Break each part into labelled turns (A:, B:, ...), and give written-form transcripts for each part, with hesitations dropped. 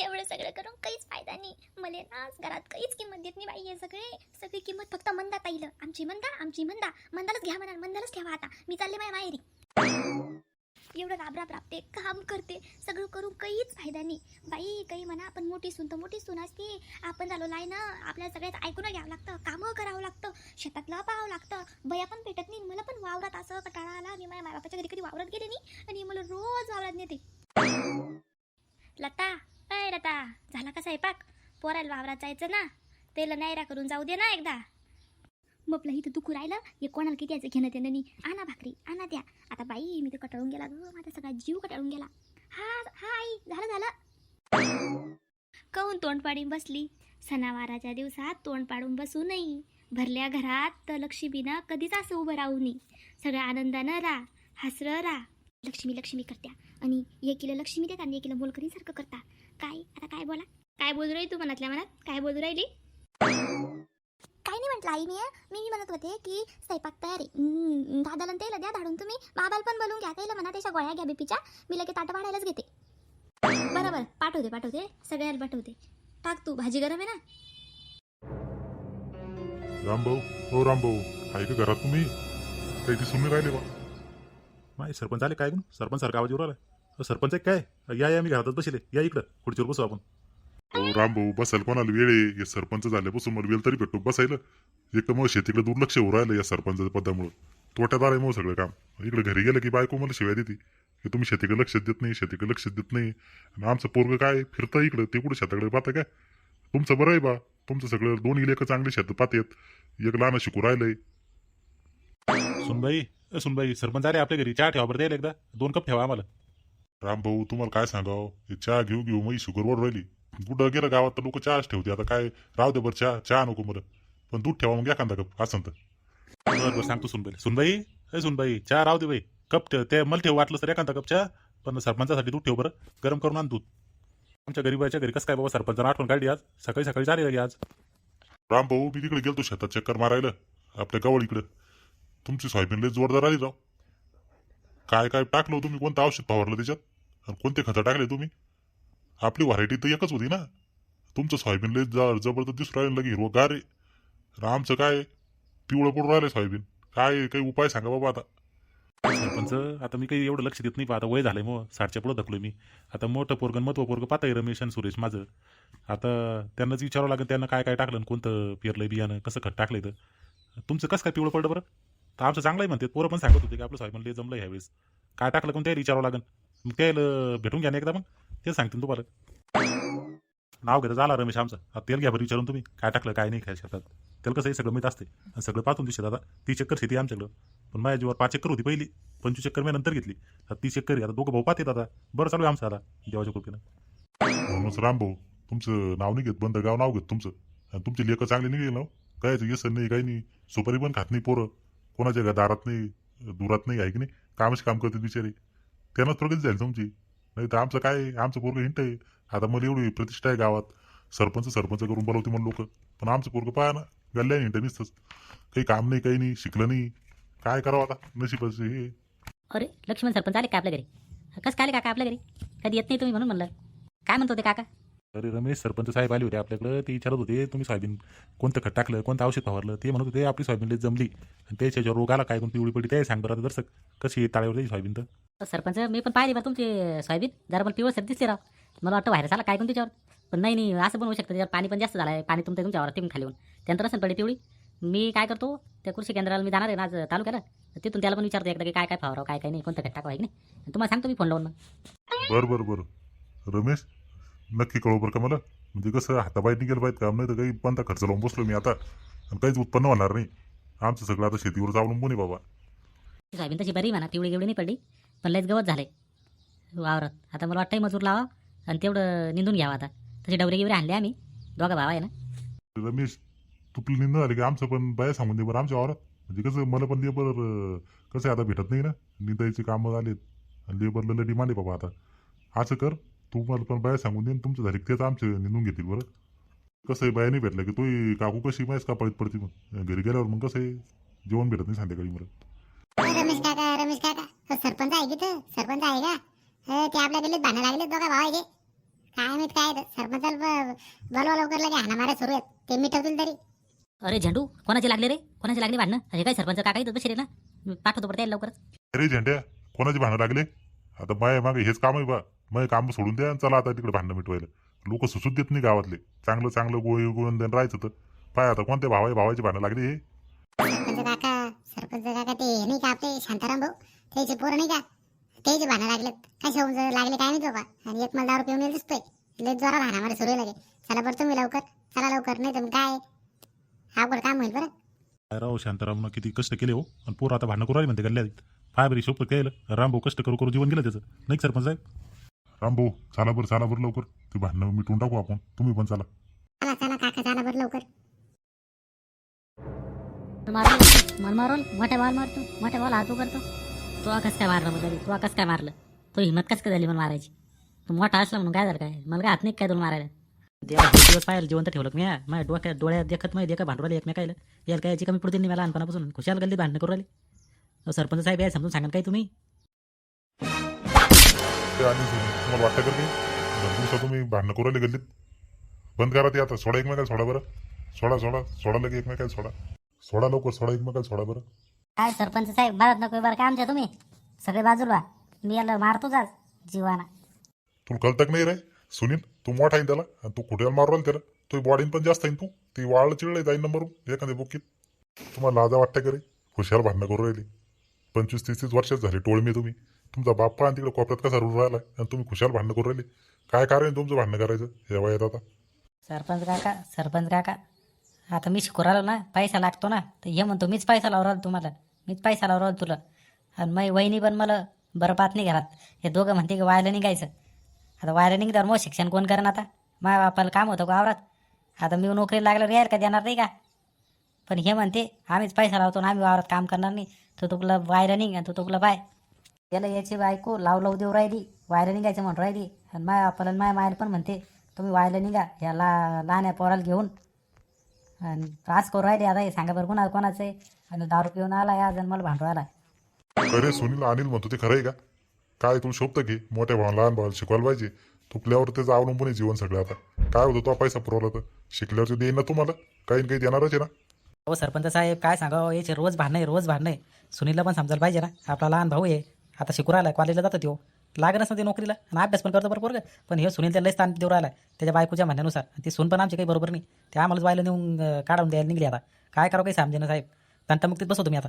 A: एवढं सगळं करून काहीच फायदा नाही. मला ना घरात काहीच किंमत देत नाही बाई. हे सगळी किंमत फक्त मंदा ताईला. आमची मंदालाच घ्या म्हणा, मंदालाच ठेवा. आता मी चालले माझ्या माहेरी. एवढं राबते, काम करते, सगळं करून काहीच फायदा नाही बाई. काही म्हणा, आपण मोठी सून तर मोठी सून असते. आपण झालो लाय ना, आपल्याला सगळ्यात ऐकून घ्यावं लागतं, कामं करावं लागतं, शेतातलं पाहावं लागतं. बया पण भेटत नाही. मला पण वावरात असं कटाळा आला. मी माझ्या बापाच्या घरी कधी वावरात गेले नाही आणि मला रोज वावरात नेते. लता, अय लता, झाला का स्वयंपाक? पोरायला वावरात जायचं ना, तेला नायरा करून जाऊ दे ना एकदा. मपलं इथं दुखू राहिलं. हे कोणाला किती याचं घेणं त्यानं नाही. आणा भाकरी, आणा द्या. आता बाई मी तर कटाळून गेला ग, माझा सगळा जीव कटाळून गेला. हा आई, झालं. कहून तोंड पाडून बसली? सणावाराच्या दिवसात तोंड पाडून बसू नये. भरल्या घरात तर लक्ष्मीनं कधीच असं उभं राहू नये. सगळं आनंदानं राहा, हसरं राहा. लक्ष्मी करत्या आणि एकीला लक्ष्मी देतात आणि एकीला मोलकरीसारखं करता. आता काय बोला? काय बोलू राहिली तू मनातल्या मनात? काय बोलू राहिली? काय नाही म्हटलं आई. मी म्हणत होते की स्वयंपाक तयार आहे. दादाला त्याला द्या धाडून. तुम्ही बाबाला पण बोलून घ्या. त्याला म्हणा त्याच्या गोळ्या घ्या बीपीच्या. मी लगेच ताटं वाढायलाच घेते. बरोबर, पाठवते. सगळ्याला पाठवते. टाक तू, भाजी गरम आहे ना.
B: रामभाऊ, हो रामभाऊ, आहे का घरात तुम्ही? काही ती सुनने राहिले बा.
C: माय सरपंच आले काय? सरपंच सारखा आवाज येऊ राहिला. सरपंच आहे काय? या मी घरातच बसले. या इकडं खुर्चीवर बसू आपण.
B: हो रामभाऊ, बसायला कोणाला वेळ आहे? हे सरपंच झाल्यापासून मला वेळ तरी भेटतो बसायला. एक तर मग शेतीकडे दुर्लक्ष होऊ राहिलं या सरपंचाच्या पदामुळे. तोट्यात आलंय मग सगळं काम. इकडे घरी गेलं की बायको मला शिवाय देते की तुम्ही शेतीकडे लक्ष देत नाही. आणि आमचं पोरग काय फिरतं इकडं, ते कुठं शेताकडे पाहतं काय? तुमचं बरं आहे बा. तुमचं सगळं दोन्ही लेकं चांगले शेत पाहतात. एक लहान शिकू राहिलंय.
C: सुनबाई, सरपंच आले आपल्या घरी. चहा ठेवा बरं द्यायला एकदा. 2 कप ठेवा आम्हाला.
B: रामभाऊ, तुम्हाला काय सांगावं, हे चहा घेऊ मग शुगर वर राहिली. कुठं गेलं गावात तर लोक चहाच ठेवते. आता काय राहू दे बरं, चहा नको मला, पण दूध ठेवा मग एखादा कप असं तर.
C: बरं सांगतो सुनबाई, चहा राहू दे बाई. कप ठेव, ते मला ठेव वाटलं तर एखादा कप चहा. पण सरपंचासाठी दूध ठेव बरं, गरम करून आण दूध. आमच्या गरीबाच्या घरी कसं काय बाबा सरपंचानं आठवण काढली आज? सकाळी झाली लगे आज.
B: रामभाऊ, मी तिकडे गेलतो शेतात चक्कर मारायला आपल्या गवळ इकडे. तुमची सोयाबीन लय जोरदार आली राव. काय टाकलं तुम्ही? कोणतं औषध फवारलं त्याच्यात? आणि कोणते खतं टाकले तुम्ही? आपली व्हरायटी तर एकच होती ना. तुमचं सोयाबीन लय जबरदस्त दिसून राहिलं, लगे हिरवगार आहे. आमचं काय पिवळं पडून राहिलं सोयाबीन. काय काही उपाय सांगा बाबा आता.
C: सरपंच, आता मी काही एवढं लक्ष देत नाही. आता वय झालंय मग 60च्या पुढं धकलोय मी. आता मोठं पोरगण महत्व पोरगं पाहताय रमेश आणि सुरेश माझं. आता त्यांनाच विचारावं लागेल त्यांना काय टाकलं आणि कोणतं पेरलंय बियाणं, कसं खत टाकलंय. तर तुमचं कसं काय पिवळं पडलं बरं? तर आमचं चांगलं आहे म्हणते. पोरं पण सांगत होते की आपलं सोयाबीन लय जमलं ह्यावेळेस. काय टाकलं कोण त्याला विचारावं लागेल. मग त्याला भेटून घ्या ना एकदा, मग ते सांगतील तुम्हाला. नाव घेतं झाला रमेश आमचं. आता तेल घ्या बरं विचारून तुम्ही, काय टाकलं काय नाही काय शेतात. त्याला कसं हे सगळं माहीत असते आणि सगळं पाहतून दिसत. आता 30 एकर शेती आमच्याकडं, पण माझ्या जीवावर 5 एकर होती पहिली. 25 एकर मी नंतर घेतली. आता 30 एकर आहे. आता दोघं भाऊ पाहतात. आता बरं चालू आहे आमचं आता देवाच्या कृपेनं.
B: म्हणूनच रामभाऊ, तुमचं नाव नाही घेत, बंद गाव नाव घेत तुमचं. आणि तुमची लेकं चांगली निघेल ना. काय व्यसन नाही, काही नाही. सुपारी पण खात नाही पोरं. कोणाच्या दारात नाही, दुरात नाही, आहे की नाही. कामच काम करते बिचारी. त्यांनाच प्रगती झाली तुमची. नाही तर आमचं काय, आमचं पोरगं हिंट आहे. आता मला एवढी प्रतिष्ठा आहे गावात. सरपंच करून बोलवते मला लोक. पण आमचं पोरगं पाहा ना, गल्ल्या हिंट नुसतंच. काही काम नाही, काही नाही, शिकलं नाही. काय करावं आता, नशीबच हे.
D: अरे लक्ष्मण सरपंच आले का आपल्या घरी? कसं काय आले काका आपल्या घरी? कधी येत नाही तुम्ही म्हणून म्हणलं. काय म्हणत होते काका?
C: अरे रमेश, सरपंच साहेब आले होते आपल्याकडं. ते विचारत होते तुम्ही सोयाबीन कोणतं खत टाकलं, कोणतं औषध फवारलं. ते म्हणत होते आपली सोयाबीन लय जमली आणि त्याच्यावर रोग आला काय, कोण पिवळी पडली. ते सांग बरं आता दर्शक, कशी ताळेवर त्याची सोयाबीन. तर
D: सरपंच मी पण पाहिली बरं तुमची सोयाबीन. जरा पण पिवळसर दिसते राव. मला वाटतं व्हायरस आला काय कोण त्याच्यावर. पण नाही असं पण होऊ शकतं. त्याच्यावर पाणी पण जास्त झालं आहे. पाणी तुमच्यावर टिकून खाली होऊन त्यानंतर असेल पडली पिवळी. मी काय करतो, त्या कृषी केंद्राला मी जाणार आहे ना आज तालुक्याला. तिथून त्याला पण विचारतो एकदा की काय फवारावं, काय नाही, कोणतं खत टाकावं आहे की नाही. तुम्हाला सांगतो मी फोन लावून.
B: बरं रमेश, नक्की कळव बरं का मला. म्हणजे कसं हाताबाहेर निघेल पाहिजे काम, नाही तर काही बंदा खर्च लावून बसलो मी आता आणि काहीच उत्पन्न होणार नाही. आमचं सगळं आता शेतीवर अवलंबून आहे बाबा.
D: सोयाबीन तशी बरी म्हणा, पिवळी गेवळी नाही पडली, पण लयच गवत झालंय वावरात. आता मला वाटतंय मजूर लावा आणि तेवढं निंदून घ्यावं. आता तसे डवरे गिवरे आणले आम्ही, दोघा भावा आहे ना.
B: रमेश, तुपली निंद झाली की आमचं पण बाया सांगून दे बरं आमच्या वावरात. म्हणजे कसं मला पण लेबर कसं आहे आता भेटत नाही ना. निंदायचे कामं आलेत आणि लेबरला डिमांड आहे बाबा. आता असं कर, तुम्हाला पण बाया सांगून दे, तुमचं झाले तेच आमचे निंदून घेतील बरं. कसं आहे, बाया नाही भेटलं की तोही काकू कशी माहीत का पळत पडते. मग घरी गेल्यावर मग कसं आहे, जेवण भेटत नाही संध्याकाळी मला.
A: रमेश काका, सरपंच आहे की सरपंच आहे का? ते आपल्या गल्लीत भांडण लागले दोघा भाव आहे.
E: काय माहित काय आहे, सरपंचाला बोलवा लवकर लगे हाना मारा सुरू आहेत ते मिटवतील तरी.
D: अरे झेंडू कोणाचे लागले रे, कोणाचे लागले भांडणं? अरे काय सरपंच काका इथं बसले ना, मी पाठवतो पडते लवकरच.
B: अरे झेंड्या, कोणाची भांडणं लागले? आता माय मागे हेच काम आहे बा. मग काम सोडून द्या आणि चला आता तिकडे भांडणं मिटवायला. लोक सुसूत देत नाही गावातले. चांगलं चांगलं गोळी गोळून देऊन राहायचं तर. पाय आता कोणत्या भावाची भांडणं लागली हे?
E: सरपंच काका ते नाही का आपले शांताराम भाऊ, त्याचे पोरं नाही का, त्याचे भांडण लागलेत. कशा लागले काय नाही बाबा. आणि एक मला दारू पिऊन येईल दिसतोय, लय जोरात हाना मारा सुरू आहे लगे. चला बरं तुम्ही लवकर, चला लवकर, नाही तर मग काय अवघड काम होईल बरं.
C: काय राव शांतारामनं किती कष्ट केले हो, आणि पोरं आता भांडणं करू राहिले म्हणते गल्ल्यात. पाय बरी सोपं केलं, रामभाऊ कष्ट करू करू जीवन गेलं त्याचं, नाही का सरपंच साहेब?
B: रामभाऊ चला बरं लवकर. ते भांडणं मिटवून टाकू आपण. तुम्ही पण चला.
E: चला चला काका, चला बरं लवकर.
D: माल मारल मोठ्या माल मारतो, मोठ्या माल हातू करतो. तो कस काय मारलं मग, तो कस काय मारलं? तो हिंमत कस काय झाली मला मारायची? तू मोठा असला म्हणून काय झालं काय? मला काय हात नाही काय तुला मारायला? देवा दिवस पाहिलं जिवंत ठेवलं मी. माझ्या डोक्यात डोळ्यात देखत माहिती एका भांडवल एकमेकायला याला काय याची कमी पडते नाही मला लहानपणापासून. खुशाल गल्लीत भांडणं करू राहिले. सरपंच साहेब या समजून सांगा काय तुम्ही?
B: ते आणि तुम्हाला वाटतं का दिवसा तुम्ही भांडणं करू राहिले गल्लीत? बंद करा ते आता. सोडा एकमेकाला, सोडा बरं. सोडा लगे एकमेकाला सोडा. सोडा लवकर, सोडा एकमेकाला सोडा बरं.
E: काय सरपंच साहेब मारत नको बरं का आमच्या तुम्ही सगळे बाजूला. मी याला मारतोच आज जीवाना.
B: तुला कळतक नाही रे सुनील? तू मोठा आहे त्याला आणि तू कुठे मारू राहिला त्याला. तुझी बॉडीन पण जास्त आहे तू. ती वाळ चिळले जाईन नंबरून एखाद्या बुकीत. तुम्हाला लाजा वाटतं का रे? खुशाल भांडणं करू राहिली. 25-30 वर्षात झाली टोळमी तुम्ही. तुमचा बाप्पा आणि तिकडे कोपऱ्यात कसा रूळ राहिला आणि तुम्ही खुशाल भांडणं करू राहिले. काय कारण तुमचं भांडणं करायचं हे वयात आता?
D: सरपंच काका आता मी शिकू राहिलो ना, पैसा लागतो ना, तर हे म्हणतो मीच पैसा लावू राहिलो तुम्हाला, मीच पैसा लावू राहिलो तुला. आणि मग वहिनी पण मला बरं पाहत नाही घरात. हे दोघं म्हणते की वायला निघायचं. आता वायला निघल्यावर मग शिक्षण कोण करेन आता? माझ्या बापाला काम होतं गावरात. आता मी नोकरी लागल्यावर यायला का देणार नाही का? पण हे म्हणते आम्हीच पैसा लावतो आणि आम्ही वावरात काम करणार नाही. तो तुला वायला निघ आणि तो तुला बाय. त्याला याची बायको लावू देऊ राहिली, वायला निघायचं म्हणून राहिली. आणि माझ्या बापाला माझ्या मायला पण म्हणते तुम्ही वायला निघा या लहान्या पोराला घेऊन. आणि त्रास करू राहिले. आता हे सांगा बरं कोणाचं आहे? आणि दारू पिऊन आला या जण मला भांडू आला.
B: अरे सुनील, अनिल म्हणतो ते खरं आहे का? काय तुला शोभतं की मोठ्या भावाला लहान भावाला शिकवायला पाहिजे? तुपल्यावर त्याचं अवलंबून आहे जीवन सगळं. आता काय होतं, तो पैसा पुरवला तर शिकल्यावर देईन ना तुम्हाला, काही ना काही देणारच आहे ना.
F: हो सरपंच साहेब काय सांगावं, याचे रोज भांडणं आहे. सुनीलला पण समजायला पाहिजे ना, आपला लहान भाऊ आहे. आता शिकू राहिला, कॉलेजला जातो तो, लागणच ना ते नोकरीला. आणि अभ्यास पण करतो बरोबर. पण हे सुनील त्याला स्थान देऊ राहिला त्याच्या बायकोच्या म्हणण्यानुसार. ती सून पण आमची काही बरोबर नाही. ते आम्हालाच बायला नेऊन काढून द्यायला निघली. आता काय करावं काही समजे ना साहेब. तंटामुक्तीत बसतो तुम्ही आता.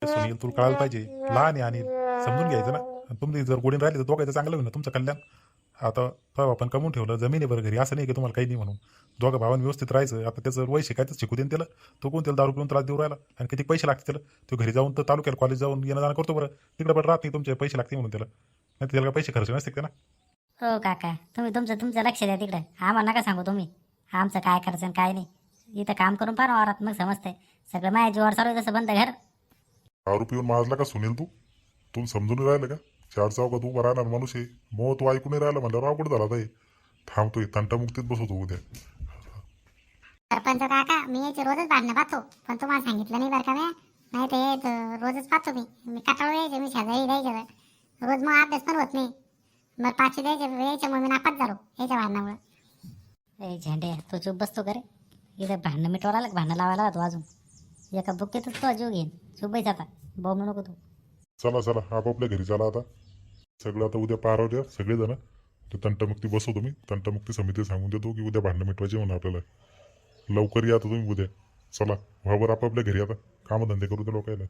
C: सुनील तुला कळायला पाहिजे, लहान आहे आणि समजून घ्यायचं ना. तुम्ही जर गोडीन राहिले तर दोघायचं चांगलं होईल ना, तुमचं कल्याण. आता तो आपण कमवून ठेवलं, जमीन आहे बरं घरी, असं नाही की तुम्हाला काही नाही म्हणून. दोघं भावांनी व्यवस्थित राहायचं. आता त्याचं वय शिकायचं, शिकू देईन त्याला. तो कोण त्याला दारू पिऊन त्रास देऊ राहिला? आणि किती पैसे लागते त्याला? तो घरी जाऊन तर तालुक्याला कॉलेज जाऊन येणं जाणं करतो बरं. तिकडे पण राहत नाही, तुमचे पैसे लागते म्हणून त्याला. नाही त्याला पैसे खर्च नसते का ना?
E: हो काका, तुम्ही तुमचं लक्ष द्या तिकडे. आम्हाला नका सांगू तुम्ही आमचं काय खर्च आणि काय नाही. इथं काम करून पाहा वावरात, मग समजतंय सगळं. माझ्या जीवावर चालू आहे तसं बंद घर.
B: दारू पिऊन माजला का सुनील तू? तू समजून राहिलं का? 4 चौकात उभा राहणार माणूस आहे. मग तू ऐकून नाही राहिला म्हणल्यावर अवघड झाला ताई. थांबतोय, तंटामुक्तीत बसवतो उद्या.
E: सरपंच काका, मी याचे रोजच भांडणं पाहतो, पण तुम्हाला सांगितलं नाही बरं का? नाही तर रोजच पाहतो मी कटाळू यायचे. मी शेजारी द्यायचे रोज, मग अभ्यास पण होत नाही. मग 500 यायचे मग मी नापास झालो याच्या भांडणामुळे. झेंडे तो चूप बसतो का रे? इथं भांडणं मिटवायला आला, भांडणं लावायला आला तो अजून. एका बुक्कीतच तो जीव घेईन. चूप बैस आता, बोंब नको तू.
B: चला आपापल्या घरी चला आता. सगळं आता उद्या पार द्या सगळेजण. ते तंटमुक्ती बसवतो मी. तंटमुक्ती समिती सांगून देतो की उद्या भांडणं मिटवायचे म्हणून आपल्याला. लवकर या आता तुम्ही उद्या. चला व्हावर आपापल्या घरी आता. कामधंदे करू द्या लोकायला.